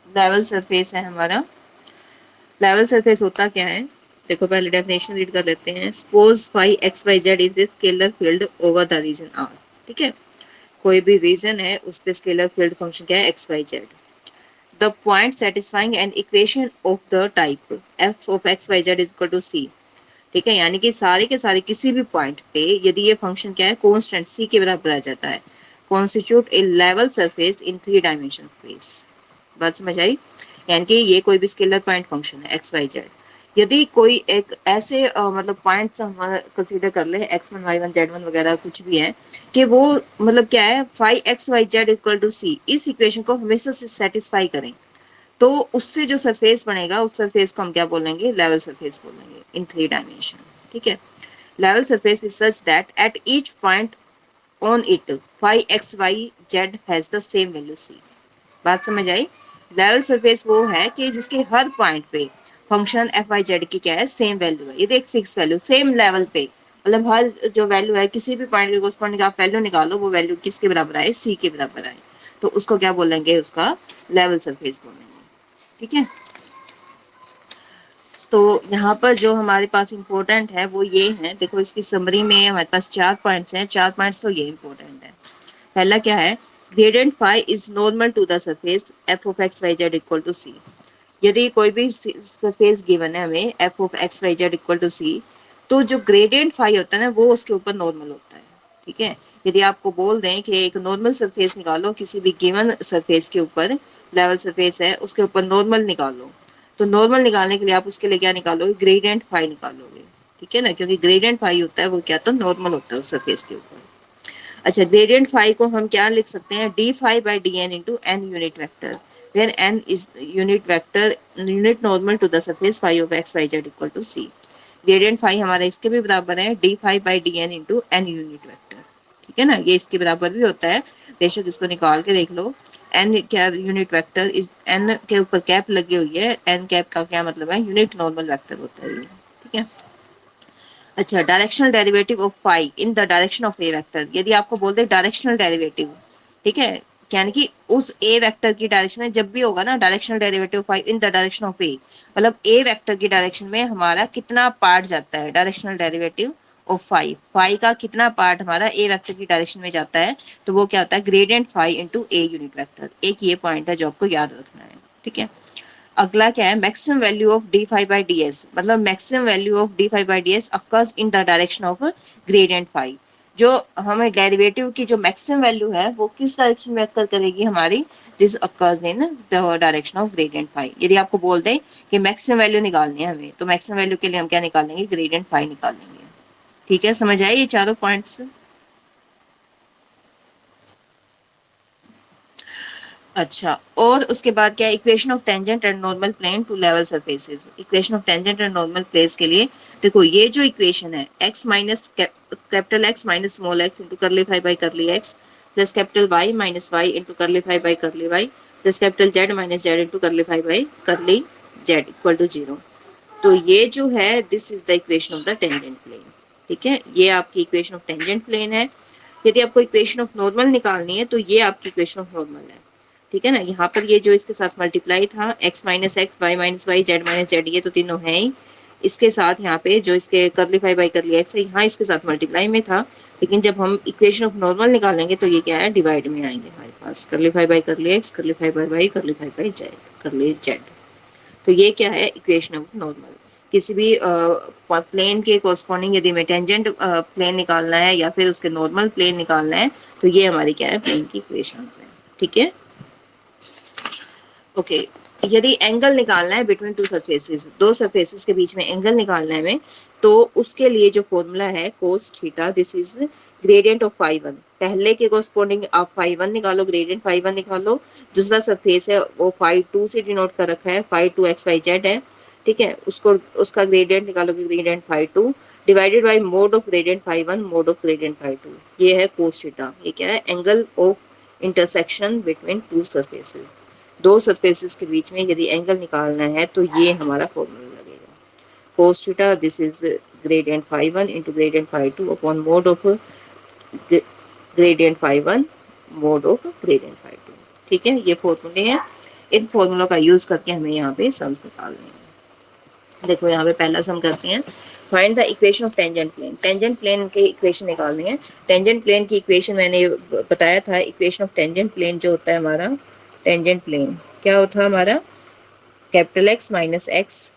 Level surface है हमारा। Level surface होता क्या है, देखो पहले डेफिनेशन रीड कर लेते हैं। Suppose phi x Y Z is a scalar field over the region R. ठीक है, कोई भी रीजन है उस पे स्केलर फील्ड फंक्शन क्या है, X Y Z. The point satisfying an equation of the type F of x Y Z is equal to C. ठीक है, यानी कि सारे के सारे किसी भी पॉइंट पे यदि ये फंक्शन क्या है, कांस्टेंट सी के बराबर आ जाता है, constitute A level surface in three dimension space. बात समझ आई? यानी कि ये कोई भी स्केलर पॉइंट फंक्शन है एक्स वाई जेड, यदि कोई एक ऐसे मतलब पॉइंट्स हम कंसीडर कर ले X one Y one Z one वगैरह कुछ भी है, कि वो मतलब क्या है, phi X Y Z equal to C, इस इक्वेशन को हमेशा से सेटिस्फाई करें, तो उससे जो सरफेस बनेगा उस सरफेस को हम क्या बोलेंगे, लेवल सरफेस बोलेंगे इन थ्री डायमेंशन। ठीक है, level surface is such that at each point on it phi X Y Z has the same value C. बात समझ आई? लेवल सरफेस वो है कि जिसके हर पॉइंट पे फंक्शन एफ वाई जेड की क्या है, सेम वैल्यू है। ये तो एक फिक्स वैल्यू सेम लेवल पे, मतलब हर जो वैल्यू है किसी भी पॉइंट के कोरस्पॉन्डिंग आप वैल्यू निकालो, वो वैल्यू किसके बराबर आए, सी के बराबर आए, तो उसको क्या बोलेंगे, उसका लेवल सरफेस बोलेंगे। ठीक है, तो यहाँ पर जो हमारे पास इंपॉर्टेंट है वो ये है, देखो इसकी समरी में हमारे पास 4 पॉइंट्स हैं, 4 पॉइंट्स तो ये इंपॉर्टेंट है। पहला क्या है, gradient phi is normal to the surface F of x Y Z equal to C. यदि कोई भी सरफेस गिवन है हमें F of x Y Z equal to C, तो जो ग्रेडियंट फाई होता है ना वो उसके ऊपर नॉर्मल होता है। ठीक है, यदि आपको बोल दें कि एक नॉर्मल सरफेस निकालो किसी भी गिवन सरफेस के ऊपर, लेवल सरफेस है उसके ऊपर नॉर्मल निकालो, तो नॉर्मल निकालने के लिए आप उसके लिए क्या निकालोगे, ग्रेडियंट फाई निकालोगे। ठीक है ना, क्योंकि ग्रेडियंट फाई होता है वो क्या, तो नॉर्मल होता है उस सरफेस के ऊपर। अच्छा, ग्रेडियंट फाई को हम क्या लिख सकते हैं, d phi by d n into n unit vector, where n is unit vector unit normal to the surface phi of x Y Z equal to c. Gradient phi हमारा इसके भी बराबर है, d phi by d n into n unit vector. ठीक है ना, ये इसके बराबर भी होता है, बेशक इसको निकाल के देख लो। एन क्या यूनिट वेक्टर इस एन के ऊपर कैप लगी हुई है, एन कैप का क्या मतलब है, यूनिट नॉर्मल वेक्टर होता है ये। ठीक है, अच्छा, directional derivative of phi in the direction of a vector, यदि आपको बोलते हैं डायरेक्शनल डेरिवेटिव, ठीक है, यानी कि उस ए वेक्टर की डायरेक्शन में जब भी होगा ना directional derivative phi in the direction of A, मतलब ए वेक्टर की डायरेक्शन में हमारा कितना पार्ट जाता है, directional derivative of phi, phi का कितना पार्ट हमारा ए वेक्टर की डायरेक्शन में जाता है, तो वो क्या होता है, gradient phi into a unit vector. एक ये पॉइंट है जो आपको याद रखना है। ठीक है, अगला क्या है, maximum value of D phi by D S, मतलब maximum value of D phi by D S occurs in the direction of gradient phi. जो हमें डेरिवेटिव की जो मैक्सिमम वैल्यू है वो किस डायरेक्शन में अकर करेगी हमारी, this occurs in the direction of gradient five. यदि आपको बोल दें कि मैक्सिमम वैल्यू निकालनी है हमें, तो मैक्सिमम वैल्यू के लिए हम क्या निकालेंगे, ग्रेडियंट फाइव निकालेंगे। ठीक है, समझ आए ये चारों पॉइंट्स? अच्छा, और उसके बाद क्या है, equation of tangent and normal plane to level surfaces. Equation of tangent and normal planes के लिए देखो ये जो इक्वेशन है, x minus capital x minus small x into curly five by curly x plus capital y minus y into curly five by curly y plus capital z minus z into curly five by curly z equal to 0। तो ये जो है this is the equation of the tangent plane. ठीक है, ये आपकी equation of tangent plane है। यदि आपको इक्वेशन ऑफ नॉर्मल निकालनी है तो ये आपकी इक्वेशन ऑफ नॉर्मल है। ठीक है ना, यहाँ पर ये जो इसके साथ मल्टीप्लाई था, x minus x, y minus y, z minus z, ये तो तीनों है ही। इसके साथ यहाँ पे जो इसके करली फाइव बाई करली एक्स है, यहाँ इसके साथ मल्टीप्लाई में था, लेकिन जब हम इक्वेशन ऑफ नॉर्मल निकालेंगे तो ये क्या है, डिवाइड में आएंगे हमारे पास, करली फाइव बाई करली एक्स, करली फाइव बाई वाई, करली फाइव बाई जेड, करली जेड। तो ये क्या है, इक्वेशन ऑफ नॉर्मल। किसी भी प्लेन के कोरस्पॉन्डिंग यदि हमें टेंजेंट प्लेन निकालना है या फिर उसके नॉर्मल प्लेन निकालना है, तो ये हमारी क्या है, प्लेन की इक्वेशन है। ठीक है, ओके, यदि एंगल निकालना है बिटवीन टू सरफेसेस, दो सरफेसेस के बीच में एंगल निकालना है हमें, तो उसके लिए जो फॉर्मूला है cos theta, this is gradient of phi one. पहले के कोरस्पॉन्डिंग आप फाई वन निकालो, ग्रेडियंट फाई वन निकालो, दूसरा सरफेस है वो फाई टू से डिनोट कर रखा है, phi two x Y z है। ठीक है, उसको उसका ग्रेडियंट निकालोगे, gradient phi two divided by mod of gradient phi one, mod of gradient phi two, ये है कोस थीटा। ये क्या है, angle of intersection between two surfaces. दो सरफेसेस के बीच में यदि एंगल निकालना है तो ये हमारा फॉर्मूला लगेगा, cos theta, this is gradient phi one into gradient phi two upon mod of gradient phi one, mod of gradient phi two. ठीक है, ये फॉर्मूले हैं। इन फॉर्मूला का यूज करके हमें यहाँ पे सम्स निकालने हैं। देखो यहाँ पे पहला सम करते हैं, find the equation of tangent plane. Tangent plane के इक्वेशन निकालनी है। टेंजेंट प्लेन की इक्वेशन मैंने बताया था, इक्वेशन ऑफ टेंजेंट प्लेन जो होता है हमारा, टेंजेंट प्लेन क्या होता है हमारा, कैपिटल एक्स माइनस एक्स।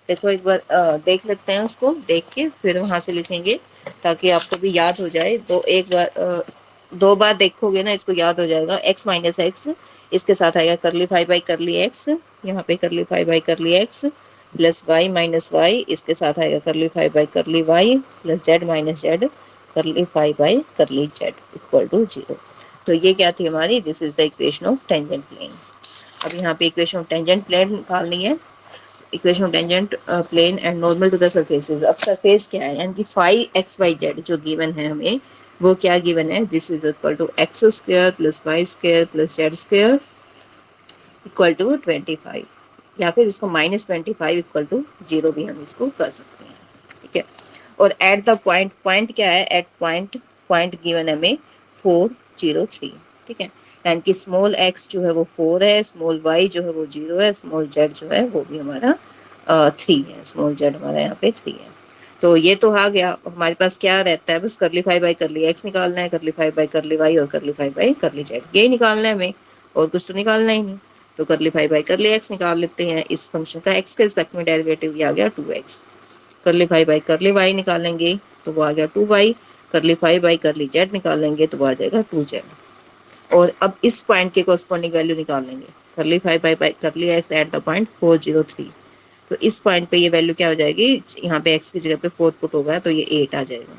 देखो एक बार देख लेते हैं, उसको देख के फिर वहां से लिखेंगे ताकि आपको भी याद हो जाए। तो एक बार दो बार देखोगे ना, इसको याद हो जाएगा। एक्स माइनस एक्स, इसके साथ आएगा curly five by curly x, यहाँ पे curly five by curly X, plus Y minus Y, इसके साथ आएगा curly five by curly Y, plus Z minus Z curly five by curly Z equal to 0। तो ये क्या थी हमारी, this is the equation of tangent plane. अब यहाँ पे इक्वेशन ऑफ टेंजेंट प्लेन निकालनी है। Equation of tangent plane and normal to the surfaces. अब सरफेस क्या है, यानी कि फाइव एक्स वाई जेड जो गिवन है हमें, वो क्या गिवन है, this is equal to x square plus y square plus z square equal to 25, या फिर इसको -25 इक्वल टू 0 भी हम इसको कर सकते हैं, ठीक है। और एट द पॉइंट, पॉइंट क्या है, एट पॉइंट, पॉइंट गिवन है हमें 403, ठीक है। यानी कि स्मॉल एक्स जो है वो 4 है, स्मॉल वाई जो है वो 0 है, स्मॉल जेड जो है वो भी हमारा 3 है, स्मॉल जेड हमारा यहाँ पे 3 है। तो ये तो आ गया। हमारे पास क्या रहता है, बस करली फाइव बाई करली एक्स निकालना है, करली फाइव बाई करली वाई और करली फाइव बाई करली जेड, यही निकालना है हमें, और कुछ तो निकालना ही नहीं। तो करली फाइव बाई करली एक्स निकाल लेते हैं। इस फंक्शन का एक्स के रिस्पेक्ट में डेरिवेटिव ये आ गया 2x। करली फाइव बाई करली वाई निकालेंगे तो वो आ गया 2y। करली फाइव बाई करली जेड निकालेंगे तो वो आ जाएगा 2z। और अब इस पॉइंट के कॉरस्पॉन्डिंग वैल्यू निकाल लेंगे, करली five by curly x eight the point 403। तो इस पॉइंट पे ये वैल्यू क्या हो जाएगी, यहाँ पे x की जगह पे 4 पुट होगा तो ये 8 आ जाएगा।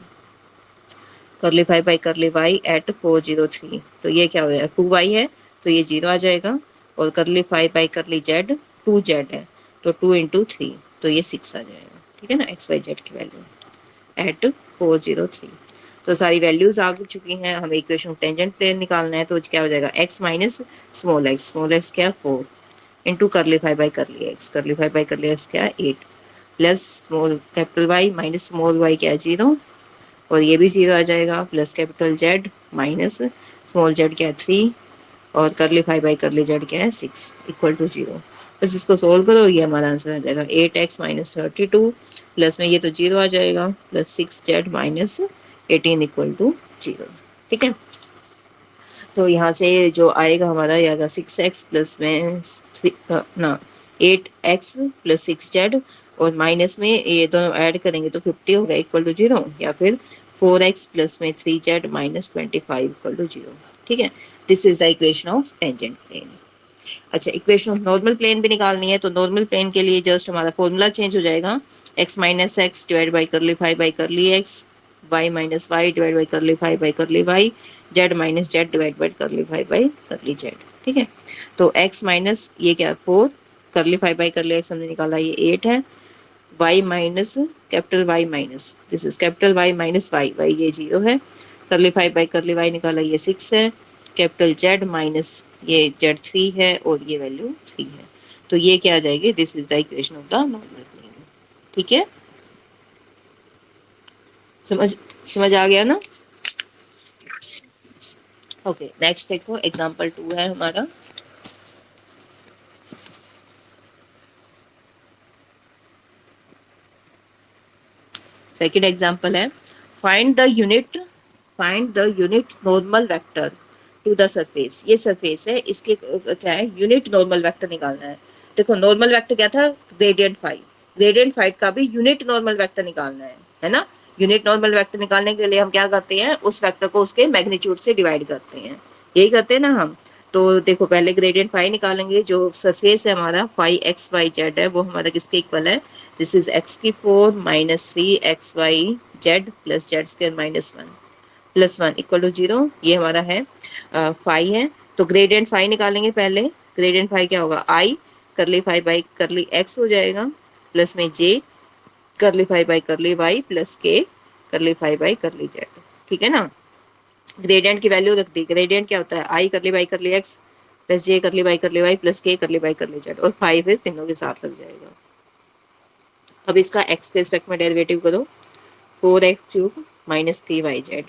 Curly five by curly y eight 403, तो ये क्या हो जाएगा, 2y है तो ये 0 आ जाएगा। और करली five by curly Z 2z है तो 2 इंटू 3 तो ये 6 आ जाएगा, ठीक है ना, एक्स वाई जेड की वैल्यू एट 403। तो सारी वैल्यूज आ चुकी हैं, हमें इक्वेशन टेंजेंट प्लेन निकालना है। तो क्या हो जाएगा, x माइनस स्मॉल एक्स क्या 4 into curly five by curly x क्या 8, plus small capital y minus small y क्या 0, और ये भी 0 आ जाएगा, plus capital z minus small z क्या 3, और करली फाइव बाई करली जेड क्या है 6 इक्वल टू 0। बस इसको सोल्व करो, ये हमारा आंसर आ जाएगा 8x माइनस 32 प्लस में ये तो 0 आ जाएगा, plus 6z minus 18 equal to 0, ठीक है। तो यहाँ से जो आएगा हमारा ये आएगा 6x प्लस में ना 8x प्लस 6z, और माइनस में ये दोनों ऐड करेंगे तो 50 होगा इक्वल टू 0, या फिर 4x प्लस में 3z माइनस 25 इक्वल टू 0, ठीक है। This is the equation of tangent plane. अच्छा, इक्वेशन ऑफ नॉर्मल प्लेन भी निकालनी है। तो नॉर्मल प्लेन के लिए जस्ट हमारा फॉर्मूला चेंज हो जाएगा, x minus x divide by curly five by curly x, y minus y divide by curly five by curly y, z minus z divide by curly five by curly z, ठीक है। तो x minus ये क्या 4, करली five by curly x हमने निकाला ये 8 है, y minus capital y minus this is capital y minus y, y ये 0 है, करली फाइव बाई करली y निकाला ये 6 है, कैपिटल Z माइनस ये Z3 है, और ये वैल्यू 3 है। तो ये क्या आ जाएगी, this is the equation of the normal plane, ठीक है। समझ आ गया ना। ओके, नेक्स्ट देखो एग्जांपल 2 है हमारा। सेकंड एग्जांपल है, find the unit normal vector to the surface. ये सरफेस है, इसके क्या है, यूनिट नॉर्मल वेक्टर निकालना है। देखो नॉर्मल वेक्टर क्या था, ग्रेडियंट फाइव, ग्रेडियंट फाइव का भी यूनिट नॉर्मल वेक्टर निकालना है ना। यूनिट नॉर्मल वेक्टर निकालने के लिए हम क्या करते हैं, उस वेक्टर को उसके मैग्नीट्यूड से डिवाइड करते हैं, यही करते हैं ना हम। तो देखो पहले ग्रेडियंट फाइव निकालेंगे, जो सरफेस है हमारा फाइव एक्स वाई जेड है, वो हमारा किसके इक्वल है, दिस इज एक्स की 4 minus 3 x Y z plus z square minus 1 plus 1 equal to 0। ये हमारा है फाइव है। तो ग्रेडियंट फाइव निकालेंगे पहले, ग्रेडियंट फाइव क्या होगा, आई करली फाइव बाई करली एक्स हो जाएगा, प्लस में j curly five by curly Y plus के curly five by curly z, ठीक है ना। ग्रेडियंट की वैल्यू रख दी, ग्रेडियंट क्या होता है, आई करली by curly X plus J करली बाई करली वाई प्लस के करली बाई करली जेड, और फाइव है तीनों के साथ लग जाएगा। अब इसका एक्स के रिस्पेक्ट में डेरिवेटिव करो, 4x³ माइनस 3yz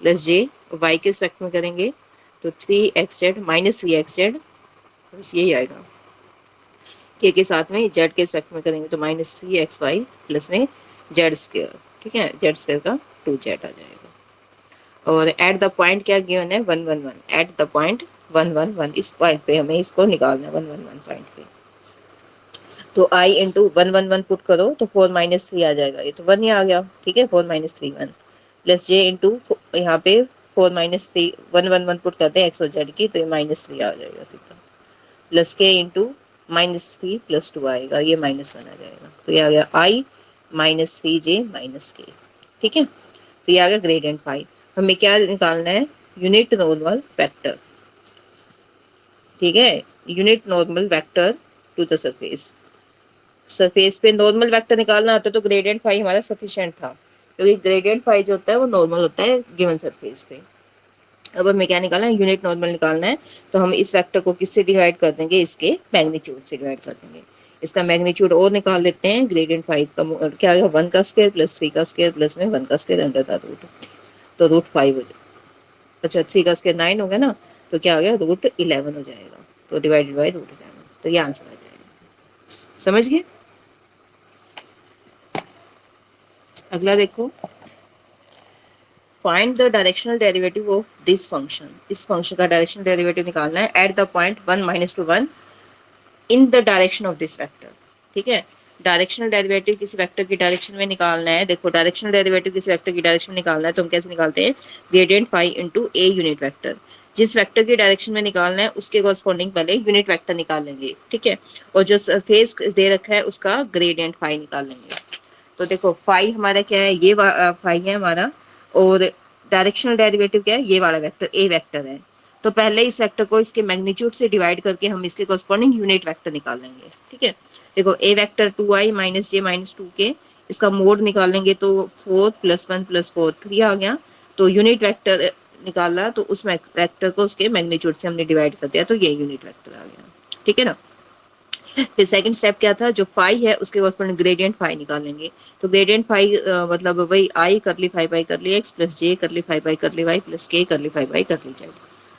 प्लस जे, वाई के रिस्पेक्ट में करेंगे तो 3xz माइनस 3xz बस यही आएगा। के साथ में जेड के रिस्पेक्ट में करेंगे तो -3xy प्लस में जेड स्क्वायर, ठीक है, जेड स्क्वायर का 2z आ जाएगा। और एट द पॉइंट क्या गिवन है 111, एट द पॉइंट 111, इस पॉइंट पे हमें इसको निकालना है 111 पॉइंट पे। तो i इंटू 111 पुट करो तो 4 - 3 आ जाएगा, ये तो 1 ही आ गया, ठीक है, 4 - 3 1 प्लस j इंटू यहाँ पे 4 - 3 111 पुट करते हैं एक्स और जेड की, तो ये -3 आ जाएगा सीधा, प्लस के इंटू -3 प्लस 2 आएगा, ये -1 आ जाएगा, तो ये आ गया i -3j -k, ठीक है। तो ये आ गया ग्रेडियंट फाई। हमें क्या निकालना है, यूनिट नॉर्मल वेक्टर, ठीक है, unit normal vector to the surface. Surface पे नॉर्मल वेक्टर निकालना होता है तो ग्रेडियंट फाई हमारा सफिशिएंट था, क्योंकि ग्रेडियंट फाई जो होता है वो नॉर्मल होता है गिवन सरफेस पे। अब हमें क्या निकालना है, यूनिट नॉर्मल निकालना है, तो हम इस वेक्टर को किससे डिवाइड कर देंगे, इसके मैग्नीट्यूड से डिवाइड कर देंगे। इसका मैग्नीट्यूड और निकाल लेते हैं, ग्रेडियंट फाइव का क्या आएगा, 1 का स्क्वायर प्लस 3 का स्क्वायर प्लस में 1 का स्क्वायर अंडर द रूट, तो √5 हो जाएगा। अच्छा 3 का स्क्वायर 9 हो गया ना, तो क्या आ गया, √11 हो जाएगा, तो डिवाइडेड बाई √11, तो ये आंसर आ जाएगा। समझ गए। अगला देखो, find the directional derivative of this function, इस फंक्शन का डायरेक्शनल डेरिवेटिव निकालना है eight the point 1 - 2 1 in the direction of this vector, ठीक है। डायरेक्शनल डेरिवेटिव किसी वेक्टर की डायरेक्शन में निकालना है। देखो डायरेक्शनल डेरिवेटिव किसी वेक्टर की डायरेक्शन में निकालना है तो हम कैसे निकालते हैं, gradient phi into a unit vector, जिस वेक्टर की डायरेक्शन में निकालना है उसके कॉरस्पॉन्डिंग पहले यूनिट वेक्टर निकाल लेंगे, ठीक है, और जो सरफेस दे रखा है उसका ग्रेडियंट फाई निकाल लेंगे। तो देखो फाई हमारा क्या है, ये फाई है हमारा, और डायरेक्शनल डेरिवेटिव क्या है, ये वाला वेक्टर ए वेक्टर है। तो पहले इस वेक्टर को इसके मैग्नीट्यूड से डिवाइड करके हम इसके कॉरस्पॉन्डिंग यूनिट वेक्टर निकाल लेंगे, ठीक है। देखो ए वेक्टर 2i - j - 2k, इसका मोड निकालेंगे तो 4 + 1 + 4 3 आ गया, तो यूनिट वेक्टर निकाला तो उस वेक्टर को उसके मैग्नीट्यूड से हमने डिवाइड कर दिया, तो ये यूनिट वेक्टर आ गया, ठीक है ना। फिर सेकंड स्टेप क्या था, जो फाई है उसके बाद ग्रेडियंट फाई निकालेंगे। तो ग्रेडियंट फाई मतलब वही I curly phi by curly X plus J curly phi by curly Y plus के curly phi by curly Z.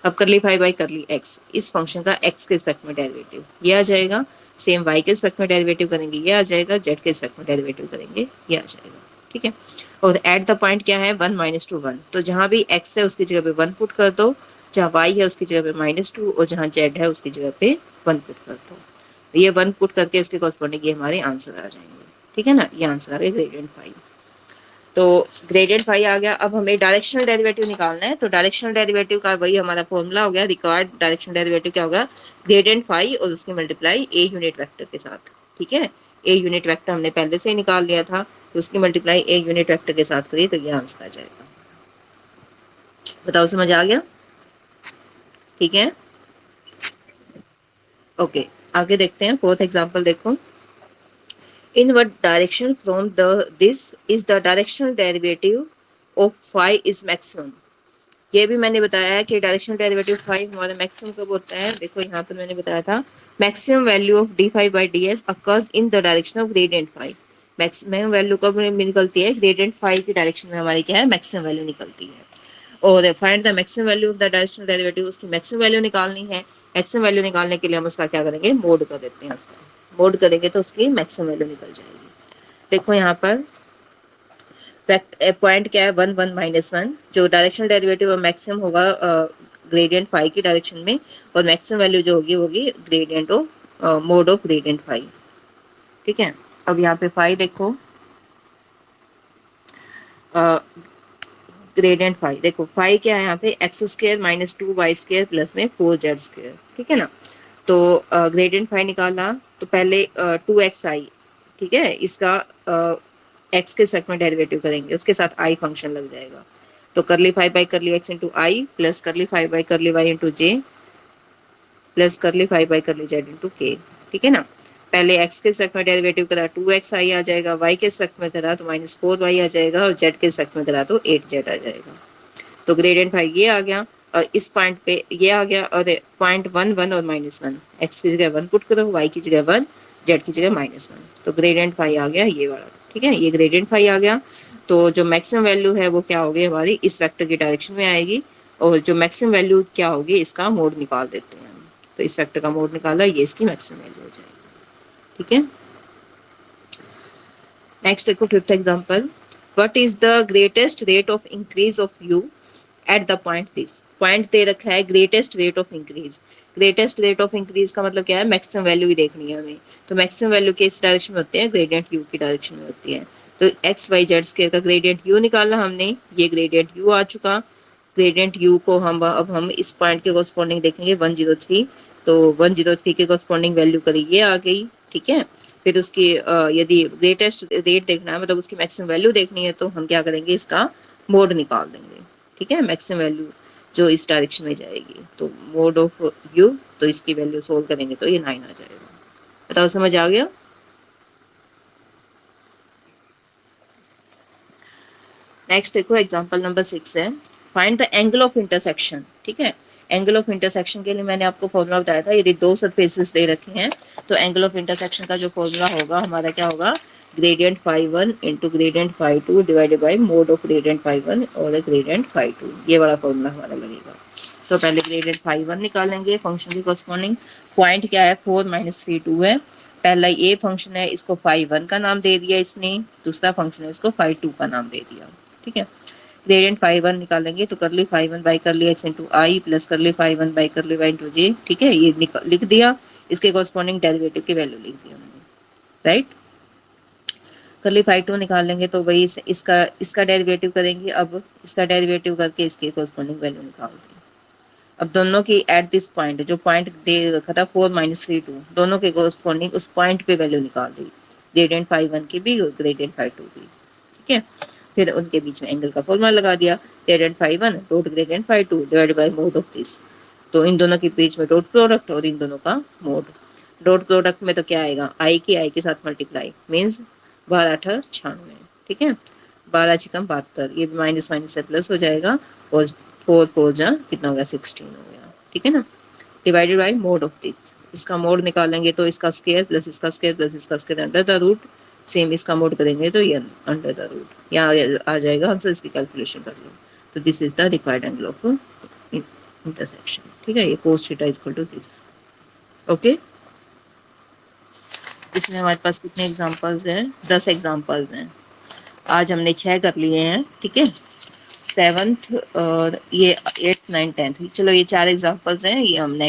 अब curly phi by curly X, इस फंक्शन का एक्स के रिस्पेक्ट में डेरिवेटिव ये आ जाएगा, सेम वाई के रिस्पेक्ट में डेरिवेटिव करेंगे ये आ जाएगा, जेड के रिस्पेक्ट में डेरिवेटिव करेंगे ये आ जाएगा, ठीक है। और एट द पॉइंट क्या है 1 - 2 1, तो जहाँ भी एक्स है उसकी जगह पे 1 पुट कर दो, जहाँ वाई है उसकी जगह पे -2 और जहाँ जेड है उसकी जगह पे 1 पुट कर दो, ये 1 पुट करके इसके कॉरस्पॉन्डिंग ये हमारे आंसर आ जाएंगे, ठीक है ना। ये आंसर आ गया ग्रेडियंट फाई। तो ग्रेडियंट फाई आ गया। अब हमें डायरेक्शनल डेरिवेटिव निकालना है, तो डायरेक्शनल डेरिवेटिव का वही हमारा फॉर्मूला हो गया, रिक्वायर्ड डायरेक्शनल डेरिवेटिव क्या होगा, ग्रेडियंट फाई और उसकी मल्टीप्लाई ए यूनिट वेक्टर के साथ, ठीक है। ए यूनिट वेक्टर हमने पहले से ही निकाल लिया था, तो उसकी मल्टीप्लाई ए यूनिट वेक्टर के साथ करिए तो ये आंसर आ जाएगा। बताओ समझ आ गया, ठीक है, ओके। आगे देखते हैं, फोर्थ एग्जाम्पल देखो, in what direction from the this is the directional derivative of phi is maximum। ये भी मैंने बताया है कि डायरेक्शनल डेरिवेटिव फाई हमारा मैक्सिमम कब होता है। देखो यहाँ पर मैंने बताया था maximum value of d phi by D S occurs in the direction of gradient phi. Maximum value कब निकलती है, ग्रेडियंट फाई की डायरेक्शन में हमारी क्या है, मैक्सिमम वैल्यू निकलती है। और find the maximum value of the directional derivative, उसकी मैक्सिमम वैल्यू निकालनी है। मैक्सिमम वैल्यू निकालने के लिए हम उसका क्या करेंगे, मोड कर देते हैं, उसका मोड करेंगे तो उसकी मैक्सिमम वैल्यू निकल जाएगी। देखो यहाँ पर पॉइंट क्या है 1 1 - 1, जो डायरेक्शनल डेरिवेटिव मैक्सिमम होगा ग्रेडियंट फाई की डायरेक्शन में, और मैक्सिमम वैल्यू जो होगी gradient of mod of gradient phi, ठीक है। अब यहाँ पे फाई देखो, ग्रेडियंट फाई देखो, फाई क्या है यहाँ पे x² - 2y² प्लस में 4z², ठीक है ना। तो ग्रेडियंट फाई निकाला तो पहले 2xi, ठीक है, इसका एक्स के सेट में डेरिवेटिव करेंगे, उसके साथ आई फंक्शन लग जाएगा, तो curly phi by curly x into i plus curly phi by curly y into j plus curly phi by curly z into k, ठीक है ना। पहले एक्स के सेट में डेरिवेटिव करा 2xi आ जाएगा, वाई के सेट में करा तो -4y आ जाएगा, और जेड के सेट में करा तो 8z आ जाएगा। तो ग्रेडियंट फाई ये आ गया, और इस पॉइंट पे ये आ गया, और पॉइंट 1 1 और -1, एक्स की जगह 1 पुट करो, वाई की जगह 1, जेड की जगह -1, तो ग्रेडियंट फाई आ गया ये वाला, ठीक है, ये ग्रेडियंट फाई आ गया। तो जो मैक्सिमम वैल्यू है वो क्या होगी हमारी, इस वेक्टर की डायरेक्शन में आएगी, और जो मैक्सिमम वैल्यू क्या होगी इसका मोड निकाल देते हैं, तो इस फैक्टर का मोड निकाला, ये इसकी मैक्सिमम वैल्यू हो जाएगी। ठीक है, नेक्स्ट देखो fifth example, what is the greatest rate of increase of U at the point this. Point दे रखा है greatest rate of increase. Greatest rate of increase का मतलब क्या है, मैक्सिमम वैल्यू ही देखनी है हमें। तो मैक्सिमम वैल्यू किस डायरेक्शन में होते हैं, ग्रेडियंट यू की डायरेक्शन में होती है। तो एक्स वाई जेड स्केयर का ग्रेडियंट यू निकालना हमने, ये ग्रेडियंट यू आ चुका। ग्रेडियंट यू को हम इस पॉइंट के कॉरस्पॉन्डिंग देखेंगे 103, तो 103 के कॉरस्पॉन्डिंग वैल्यू करी ये आ गई। ठीक है, फिर उसकी यदि ग्रेटेस्ट रेट देखना है, मतलब उसकी मैक्सिमम वैल्यू देखनी है, तो हम क्या करेंगे, इसका मोड निकाल देंगे। ठीक है, मैक्सिमम वैल्यू जो इस डायरेक्शन में जाएगी, तो मोड ऑफ यू, तो इसकी वैल्यू सोल्व करेंगे तो ये 9 आ जाएगा। बताओ समझ आ गया। नेक्स्ट देखो एग्जांपल नंबर 6 है, find the angle of intersection. ठीक है, एंगल ऑफ इंटरसेक्शन के लिए मैंने आपको फॉर्मूला बताया था, यदि दो सरफेसेस दे रखी हैं तो एंगल ऑफ इंटरसेक्शन का जो फॉर्मूला होगा हमारा क्या होगा, gradient phi 1 into gradient phi 2 divided by mod of gradient phi 1 और ग्रेडियंट फाई 2, ये वाला फॉर्मूला हमारा लगेगा। तो पहले ग्रेडियंट फाई 1 निकालेंगे फंक्शन के कॉरस्पॉन्डिंग। पॉइंट क्या है, 4 - 3 2 है। पहला ये फंक्शन है, इसको फाई 1 का नाम दे दिया इसने, दूसरा फंक्शन है इसको फाई 2 का नाम दे दिया। ठीक है, ग्रेडियंट फाई 1 निकालेंगे तो कर ली फाई 1 बाई कर ली एक्स इंटू आई प्लस कर ली फाई 1 बाई कर ली वाई इंटू जे। ठीक है, ये लिख दिया, इसके कॉरस्पॉन्डिंग डेरिवेटिव की वैल्यू लिख दी हमने। राइट, कर ली फाई 2 निकालेंगे तो वही इसका इसका डेरिवेटिव करेंगे, अब इसका डेरिवेटिव करके इसके कॉरस्पॉन्डिंग वैल्यू निकाल दी। अब दोनों की एट दिस पॉइंट, जो पॉइंट दे रखा था 4 - 3 2, दोनों के कॉरस्पॉन्डिंग उस पॉइंट पे वैल्यू निकाल दी, ग्रेडियंट फाई 1 की भी और ग्रेडियंट फाई 2 की। ठीक है, फिर उनके बीच में एंगल का फॉर्मूला लगा दिया, gradient phi 1 dot gradient phi 2 divided by mod of this. तो इन दोनों के बीच में डॉट प्रोडक्ट और इन दोनों का मोड। डॉट प्रोडक्ट में तो क्या आएगा, आई के साथ मल्टीप्लाई मीन्स 12 8 96। ठीक है, 12 छिकम 72, ये माइनस माइनस से प्लस हो जाएगा और 4 4 जा कितना हो गया, 16 हो गया। ठीक है ना, divided by mod of this, इसका मोड निकालेंगे तो इसका स्क्वायर प्लस इसका स्क्वायर प्लस इसका square under the root, same इसका मोड करेंगे तो ये अंडर द रूट, यहाँ आ जाएगा आंसर। इसकी कैलकुलेशन कर लो, तो this is the required angle of intersection. ठीक है, ये cos theta equal to this. Okay, इसमें हमारे पास कितने एग्जांपल्स हैं, 10 एग्जांपल्स हैं। आज हमने 6 कर लिए हैं। ठीक है, 7th और ये 8th 9th 10th, चलो ये 4 एग्जांपल्स हैं, ये हमने